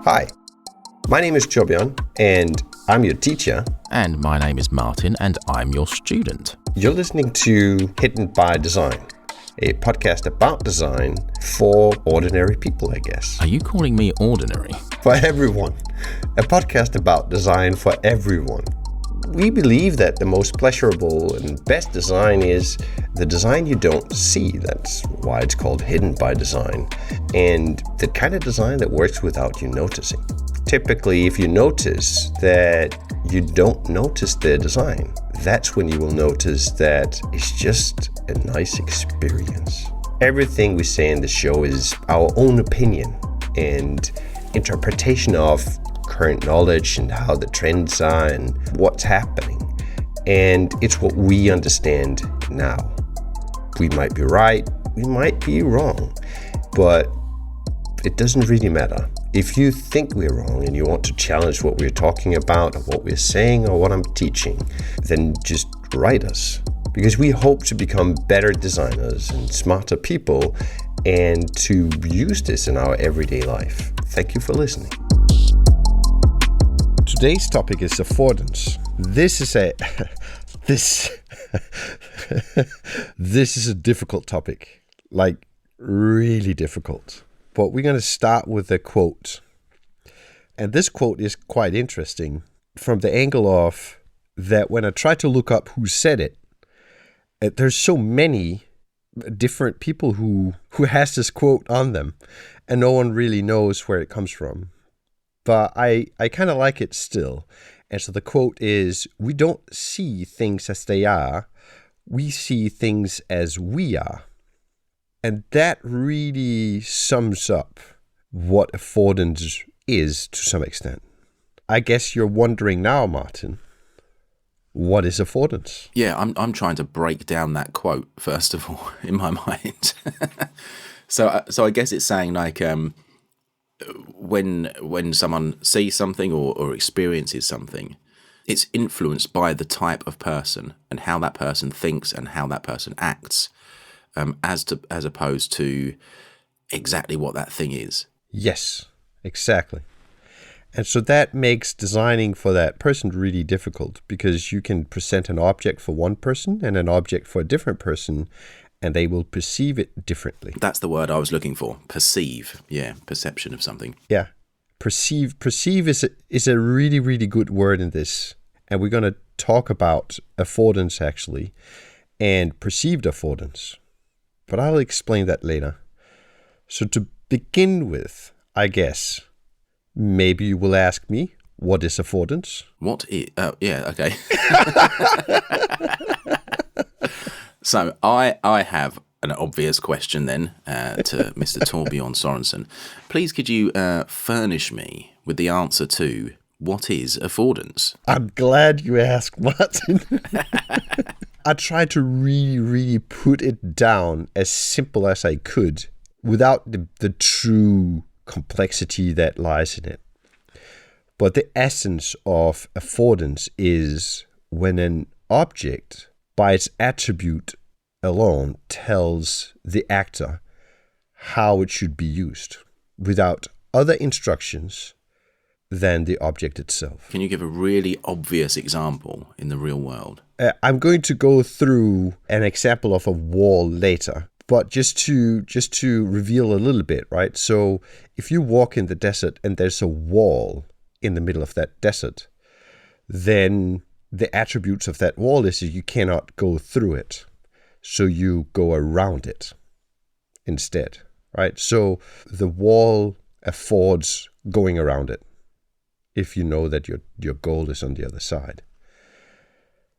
Hi, my name is Chobion, and I'm your teacher. And my name is Martin, and I'm your student. You're listening to Hidden by Design, a podcast about design for ordinary people, I guess. Are you calling me ordinary? For everyone. A podcast about design for everyone. We believe that the most pleasurable and best design is the design you don't see. That's why it's called Hidden by Design. And the kind of design that works without you noticing. Typically, if you notice that you don't notice the design, that's when you will notice that it's just a nice experience. Everything we say in the show is our own opinion and interpretation of current knowledge and how the trends are and what's happening. And it's what we understand now. We might be right, we might be wrong, but it doesn't really matter. If you think we're wrong and you want to challenge what we're talking about or what we're saying or what I'm teaching, then just write us. Because we hope to become better designers and smarter people and to use this in our everyday life. Thank you for listening. Today's topic is affordance. This is a difficult topic, like really difficult. But we're going to start with a quote. And this quote is quite interesting from the angle of that when I try to look up who said it, there's so many different people who has this quote on them, and no one really knows where it comes from. But I kind of like it still. And so the quote is, we don't see things as they are, we see things as we are. And that really sums up what affordance is to some extent. I guess you're wondering now, Martin, what is affordance? Yeah, I'm trying to break down that quote, first of all, in my mind. So I guess it's saying like when someone sees something or experiences something, it's influenced by the type of person and how that person thinks and how that person acts. As opposed to exactly what that thing is. Yes, exactly. And so that makes designing for that person really difficult because you can present an object for one person and an object for a different person, and they will perceive it differently. That's the word I was looking for. Perceive. Yeah, perception of something. Yeah. Perceive is a really, really good word in this. And we're going to talk about affordance, actually, and perceived affordance. But I'll explain that later. So to begin with, I guess, maybe you will ask me, what is affordance? What is... yeah, okay. So I have an obvious question then to Mr. Torbjørn Sorensen. Please could you furnish me with the answer to what is affordance? I'm glad you asked, Martin. I tried to really, really put it down as simple as I could without the true complexity that lies in it. But the essence of affordance is when an object, by its attribute alone, tells the actor how it should be used without other instructions than the object itself. Can you give a really obvious example in the real world? I'm going to go through an example of a wall later, but just to reveal a little bit, right? So if you walk in the desert and there's a wall in the middle of that desert, then the attributes of that wall is that you cannot go through it. So you go around it instead, right? So the wall affords going around it if you know that your goal is on the other side.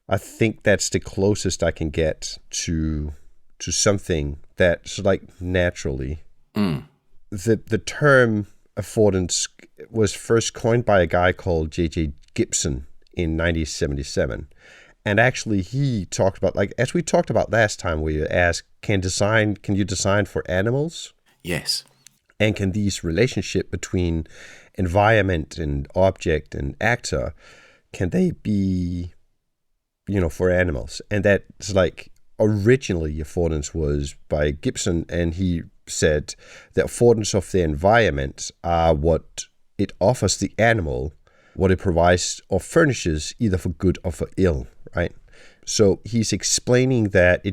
I think that's the closest I can get to something that's like naturally. The term affordance was first coined by a guy called J.J. Gibson in 1977. And actually he talked about, like, as we talked about last time, where you asked, can you design for animals? Yes. And can these relationship between environment and object and actor, can they be, for animals? And that's like, originally affordance was by Gibson, and he said the affordance of the environment are what it offers the animal what it provides or furnishes, either for good or for ill, right? So he's explaining that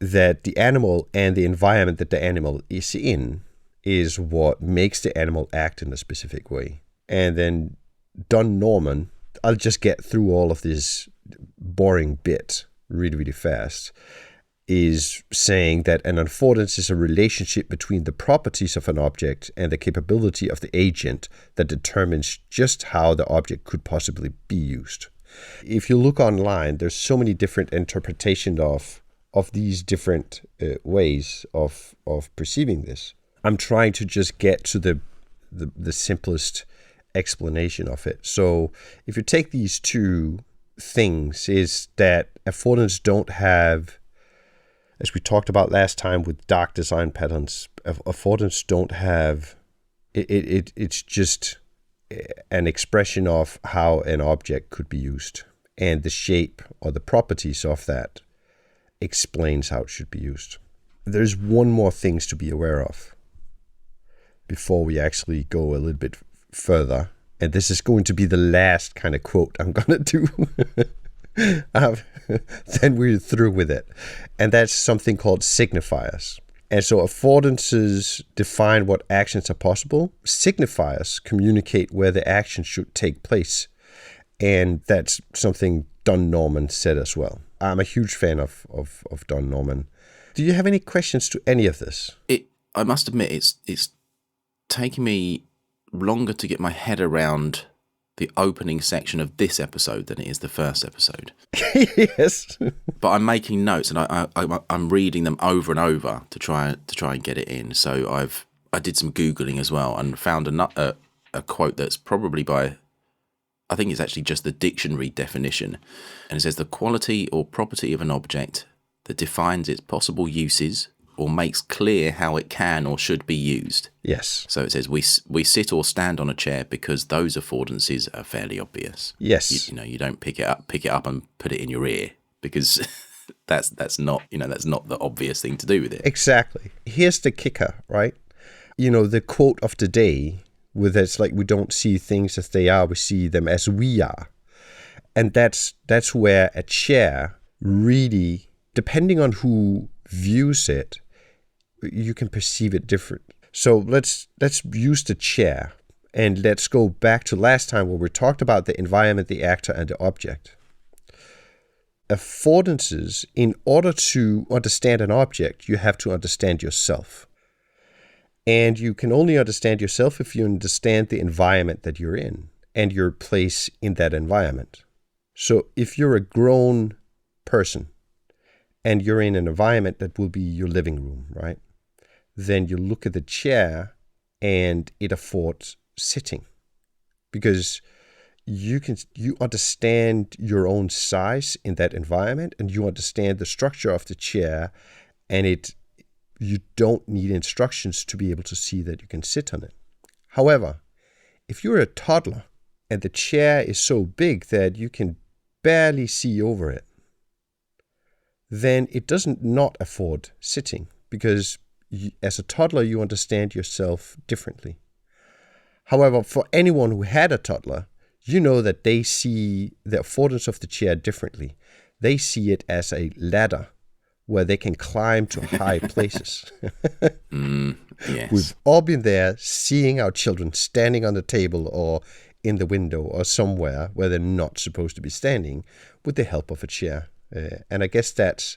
that the animal and the environment that the animal is in is what makes the animal act in a specific way. And then Don Norman, I'll just get through all of this boring bit really, really fast, is saying that an affordance is a relationship between the properties of an object and the capability of the agent that determines just how the object could possibly be used. If you look online, there's so many different interpretations of these different ways of perceiving this. I'm trying to just get to the simplest explanation of it. So if you take these two things, is that affordance don't have, as we talked about last time with dark design patterns, affordance don't have, it's just an expression of how an object could be used. And the shape or the properties of that explains how it should be used. There's one more things to be aware of before we actually go a little bit further. And this is going to be the last kind of quote I'm going to do. Then we're through with it. And that's something called signifiers. And so affordances define what actions are possible. Signifiers communicate where the action should take place. And that's something Don Norman said as well. I'm a huge fan of Don Norman. Do you have any questions to any of this? I must admit, it's taking me longer to get my head around the opening section of this episode than it is the first episode. Yes. But I'm making notes and I'm reading them over and over to try and get it in. So I did some Googling as well and found a quote that's probably by, I think it's actually just the dictionary definition. And it says the quality or property of an object that defines its possible uses or makes clear how it can or should be used. Yes. So it says we sit or stand on a chair because those affordances are fairly obvious. Yes. You don't pick it up and put it in your ear because that's not the obvious thing to do with it. Exactly. Here's the kicker, right? The quote of the day with it's like we don't see things as they are, we see them as we are. And that's where a chair really, depending on who views it, you can perceive it different. So let's use the chair and let's go back to last time where we talked about the environment, the actor, and the object. Affordances, in order to understand an object, you have to understand yourself. And you can only understand yourself if you understand the environment that you're in and your place in that environment. So if you're a grown person and you're in an environment that will be your living room, right? Then you look at the chair and it affords sitting because you understand your own size in that environment and you understand the structure of the chair, and you don't need instructions to be able to see that you can sit on it. However, if you're a toddler and the chair is so big that you can barely see over it, then it doesn't not afford sitting because as a toddler, you understand yourself differently. However, for anyone who had a toddler, you know that they see the affordance of the chair differently. They see it as a ladder where they can climb to high places. Yes. We've all been there seeing our children standing on the table or in the window or somewhere where they're not supposed to be standing with the help of a chair. And I guess that's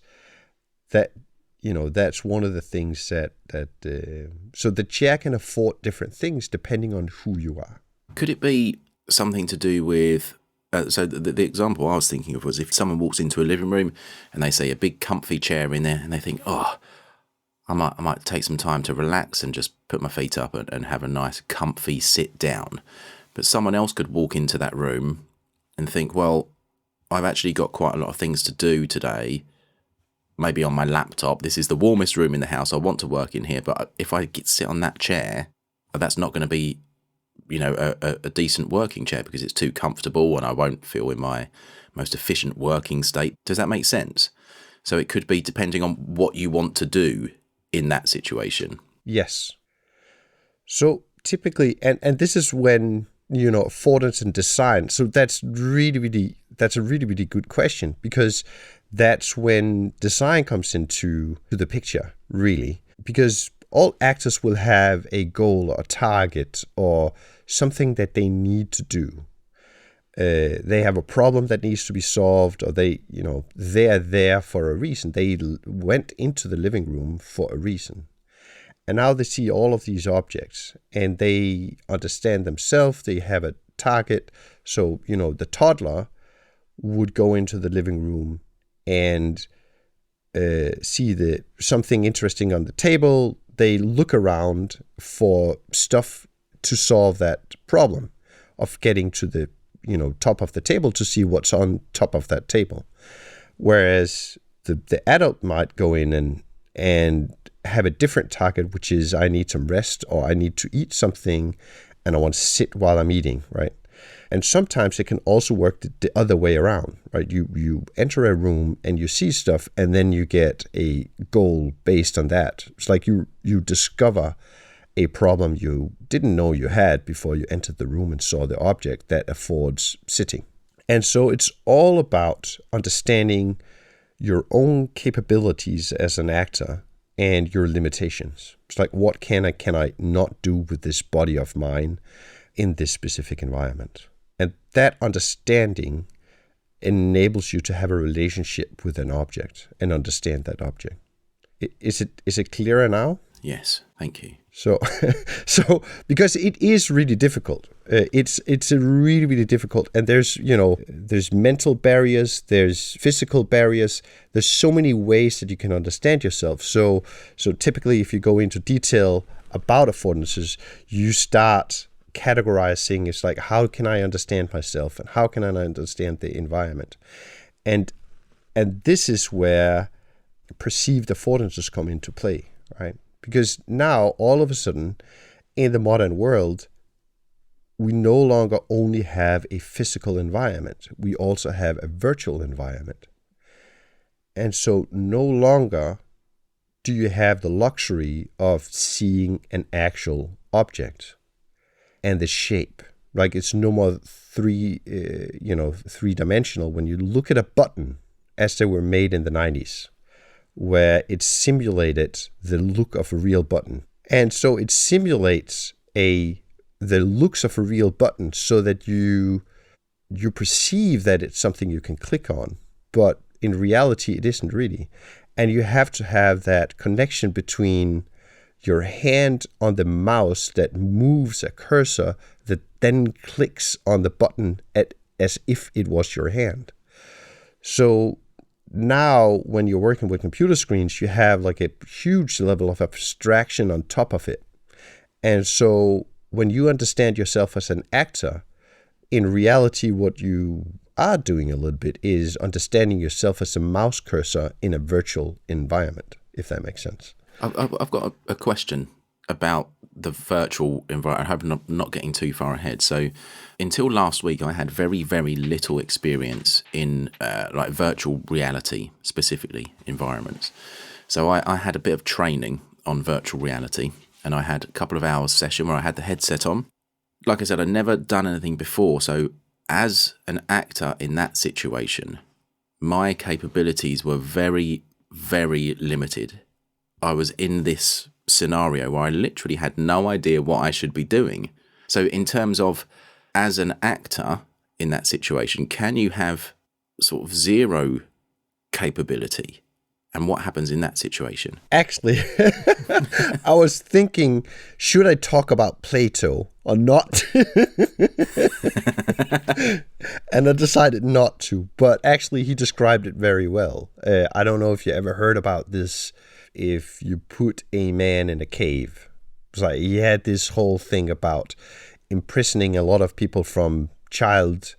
one of the things so the chair can afford different things depending on who you are. Could it be something to do with, so the example I was thinking of was if someone walks into a living room and they see a big comfy chair in there and they think, I might take some time to relax and just put my feet up and have a nice comfy sit down. But someone else could walk into that room and think, well, I've actually got quite a lot of things to do today. Maybe on my laptop. This is the warmest room in the house. I want to work in here, but if I get to sit on that chair, that's not going to be, a decent working chair because it's too comfortable and I won't feel in my most efficient working state. Does that make sense? So it could be depending on what you want to do in that situation. Yes. So typically, and this is when, affordance and design. So that's a really, really good question, because that's when design comes into the picture, really. Because all actors will have a goal or a target or something that they need to do. They have a problem that needs to be solved, or they are there for a reason. They went into the living room for a reason. And now they see all of these objects and they understand themselves. They have a target. So, the toddler would go into the living room and see something interesting on the table. They look around for stuff to solve that problem of getting to the top of the table to see what's on top of that table. Whereas the adult might go in and have a different target, which is I need some rest, or I need to eat something and I want to sit while I'm eating, right? And sometimes it can also work the other way around, right? You enter a room and you see stuff, and then you get a goal based on that. It's like you discover a problem you didn't know you had before you entered the room and saw the object that affords sitting. And so it's all about understanding your own capabilities as an actor and your limitations. It's like, what can I not do with this body of mine in this specific environment? And that understanding enables you to have a relationship with an object and understand that object. Is it clearer now? Yes, thank you. So because it is really difficult. It's a really, really difficult. And there's mental barriers, there's physical barriers. There's so many ways that you can understand yourself. So typically, if you go into detail about affordances, you start categorizing. It's like, how can I understand myself, and how can I understand the environment? And this is where perceived affordances come into play, right? Because now, all of a sudden, in the modern world, we no longer only have a physical environment. We also have a virtual environment. And so no longer do you have the luxury of seeing an actual object and the shape. Like, it's no more three-dimensional. When you look at a button, as they were made in the 90s, where it simulated the look of a real button. And so it simulates the looks of a real button so that you perceive that it's something you can click on, but in reality it isn't really. And you have to have that connection between your hand on the mouse that moves a cursor that then clicks on the button as if it was your hand. So now, when you're working with computer screens, you have like a huge level of abstraction on top of it. And so when you understand yourself as an actor, in reality, what you are doing a little bit is understanding yourself as a mouse cursor in a virtual environment, if that makes sense. I've got a question about the virtual environment. I hope I'm not getting too far ahead. So until last week, I had very, very little experience in like virtual reality, specifically environments. So I had a bit of training on virtual reality, and I had a couple of hours session where I had the headset on. Like I said, I'd never done anything before. So as an actor in that situation, my capabilities were very, very limited. I was in this scenario where I literally had no idea what I should be doing. So in terms of, as an actor in that situation, can you have sort of zero capability? And what happens in that situation? Actually, I was thinking, should I talk about Plato or not? And I decided not to. But actually, he described it very well. I don't know if you ever heard about this. If you put a man in a cave, it's like he had this whole thing about imprisoning a lot of people from childhood,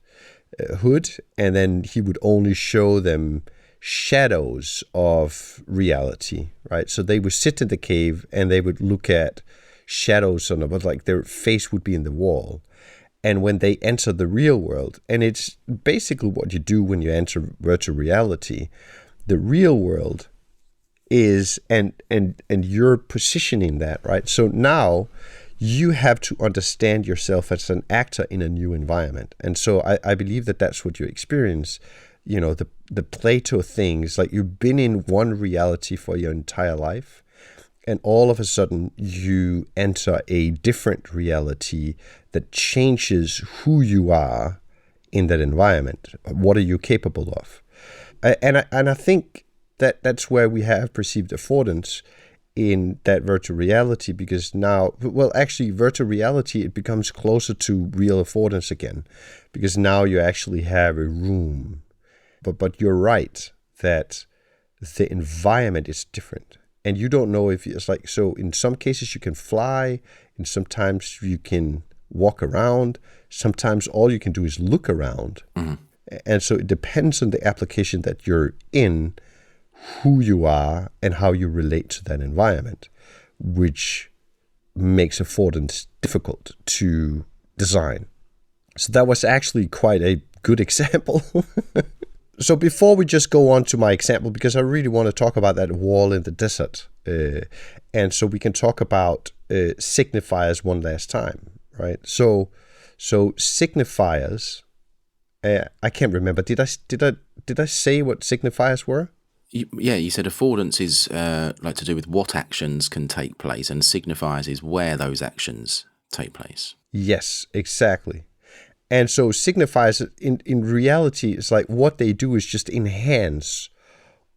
and then he would only show them shadows of reality, right? So they would sit in the cave and they would look at shadows on it, like their face would be in the wall. And when they enter the real world, and it's basically what you do when you enter virtual reality, the real world is, and you're positioning that, right? So now you have to understand yourself as an actor in a new environment. And so I believe that that's what you experience. The Plato things, like you've been in one reality for your entire life, and all of a sudden you enter a different reality that changes who you are in that environment. What are you capable of? And I think that that's where we have perceived affordance in that virtual reality, because now, actually virtual reality, it becomes closer to real affordance again, because now you actually have a room. But you're right that the environment is different. And you don't know if it's like, so in some cases you can fly, and sometimes you can walk around. Sometimes all you can do is look around. Mm-hmm. And so it depends on the application that you're in, who you are, and how you relate to that environment, which makes affordance difficult to design. So that was actually quite a good example. So before we just go on to my example, because I really want to talk about that wall in the desert, and so we can talk about signifiers one last time, right? So signifiers, I can't remember. Did I say what signifiers were? You said affordance is like to do with what actions can take place, and signifiers is where those actions take place. Yes, exactly. And so signifiers, in reality, it's like what they do is just enhance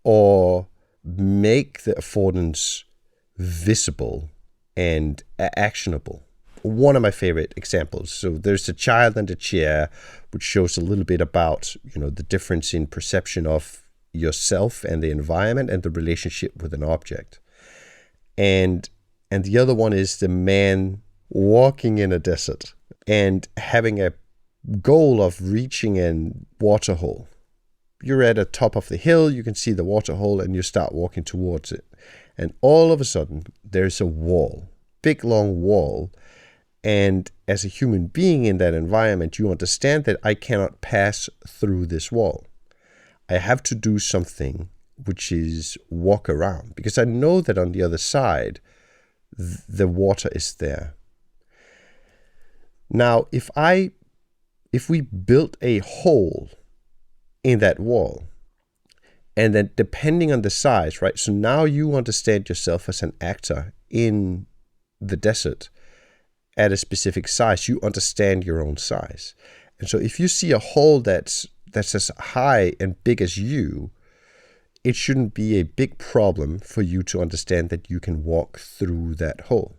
or make the affordance visible and actionable. One of my favorite examples. So there's a child and a chair, which shows a little bit about, the difference in perception of yourself and the environment and the relationship with an object. And the other one is the man walking in a desert and having a goal of reaching a water hole. You're at the top of the hill, you can see the water hole, and you start walking towards it. And all of a sudden, there's a wall, big long wall. And as a human being in that environment, you understand that I cannot pass through this wall. I have to do something, which is walk around, because I know that on the other side, the water is there. Now, if we built a hole in that wall, and then depending on the size, right? So now you understand yourself as an actor in the desert at a specific size. You understand your own size. And so if you see a hole that's as high and big as you, it shouldn't be a big problem for you to understand that you can walk through that hole.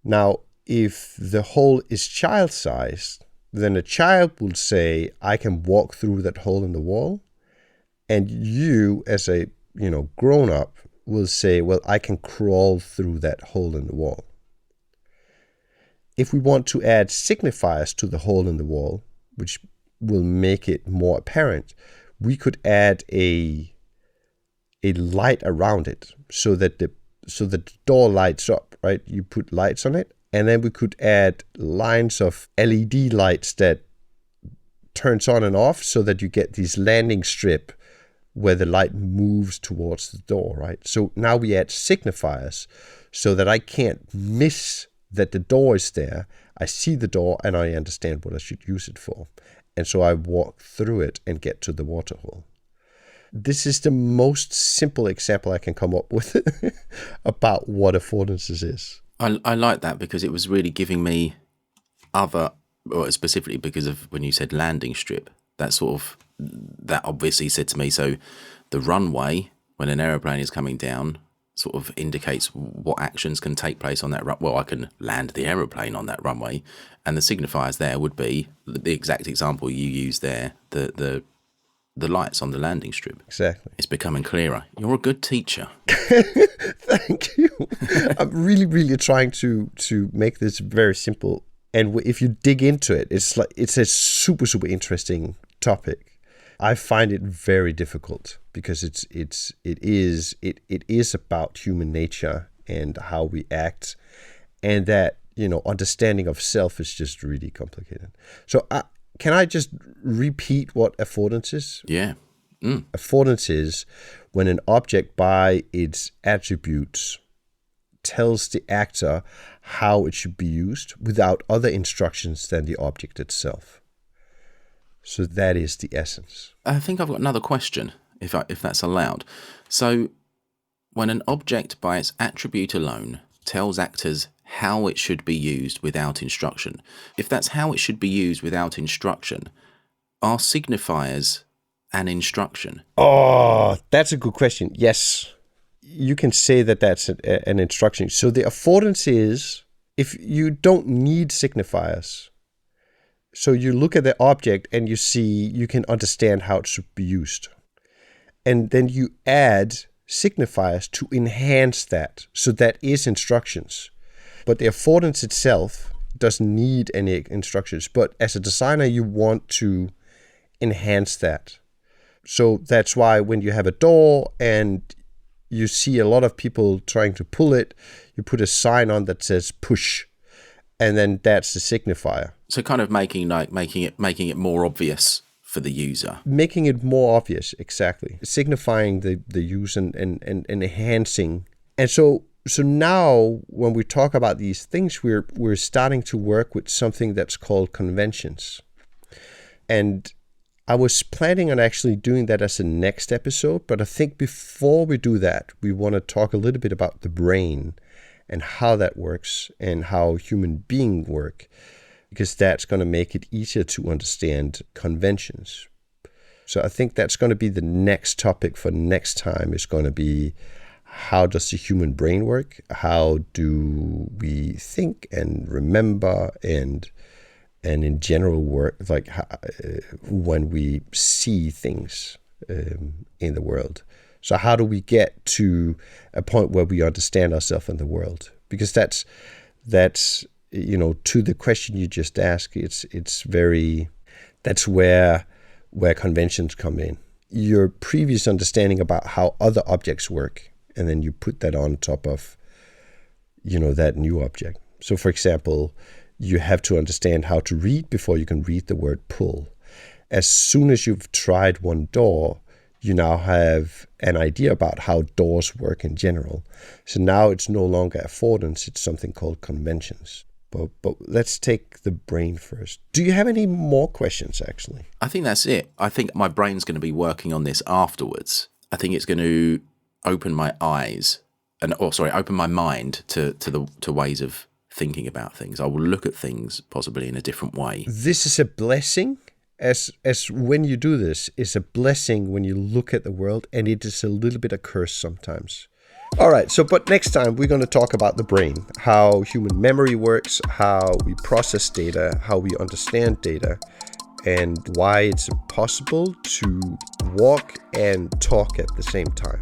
Now, if the hole is child-sized, then a child will say, I can walk through that hole in the wall. And you, as a grown-up, will say, well, I can crawl through that hole in the wall. If we want to add signifiers to the hole in the wall, which will make it more apparent, we could add a light around it so that the door lights up, right? You put lights on it. And then we could add lines of LED lights that turns on and off so that you get this landing strip where the light moves towards the door, right? So now we add signifiers so that I can't miss that the door is there. I see the door and I understand what I should use it for. And so I walk through it and get to the water hole. This is the most simple example I can come up with about what affordances is. I like that because it was really giving me specifically because of when you said landing strip, that obviously said to me, so the runway, when an aeroplane is coming down, sort of indicates what actions can take place on that I can land the aeroplane on that runway. And the signifiers there would be the exact example you used there, the lights on the landing strip. Exactly. It's becoming clearer. You're a good teacher. Thank you. I'm really, really trying to make this very simple. And if you dig into it, it's a super, super interesting topic. I find it very difficult because it is about human nature and how we act, and that understanding of self is just really complicated. So can I just repeat what affordance is? Yeah. Affordance is when an object by its attributes tells the actor how it should be used without other instructions than the object itself. So that is the essence. I think I've got another question, if that's allowed. So when an object by its attribute alone tells actors how it should be used without instruction, if that's how it should be used without instruction, are signifiers an instruction? Oh, that's a good question. Yes, you can say that that's an instruction. So the affordance is, if you don't need signifiers, so you look at the object and you can understand how it should be used. And then you add signifiers to enhance that. So that is instructions. But the affordance itself doesn't need any instructions. But as a designer, you want to enhance that. So that's why when you have a door and you see a lot of people trying to pull it, you put a sign on that says push. And then that's the signifier. So kind of making it more obvious for the user. Making it more obvious, exactly. Signifying the use and enhancing. And so now when we talk about these things, we're starting to work with something that's called conventions. And I was planning on actually doing that as a next episode, but I think before we do that, we want to talk a little bit about the brain and how that works and how human beings work, because that's going to make it easier to understand conventions. So I think that's going to be the next topic for next time, is going to be, how does the human brain work? How do we think and remember and in general work, like when we see things in the world? So how do we get to a point where we understand ourselves in the world? Because that's to the question you just asked, that's where conventions come in. Your previous understanding about how other objects work, and then you put that on top of, that new object. So for example, you have to understand how to read before you can read the word pull. As soon as you've tried one door, you now have an idea about how doors work in general. So now it's no longer affordance, it's something called conventions. But let's take the brain first. Do you have any more questions, actually? I think that's it. I think my brain's going to be working on this afterwards. I think it's going to open my eyes, open my mind to ways of thinking about things. I will look at things possibly in a different way. This is a blessing. As when you do this, it's a blessing when you look at the world, and it is a little bit a curse sometimes. All right, but next time we're going to talk about the brain, how human memory works, how we process data, how we understand data, and why it's impossible to walk and talk at the same time.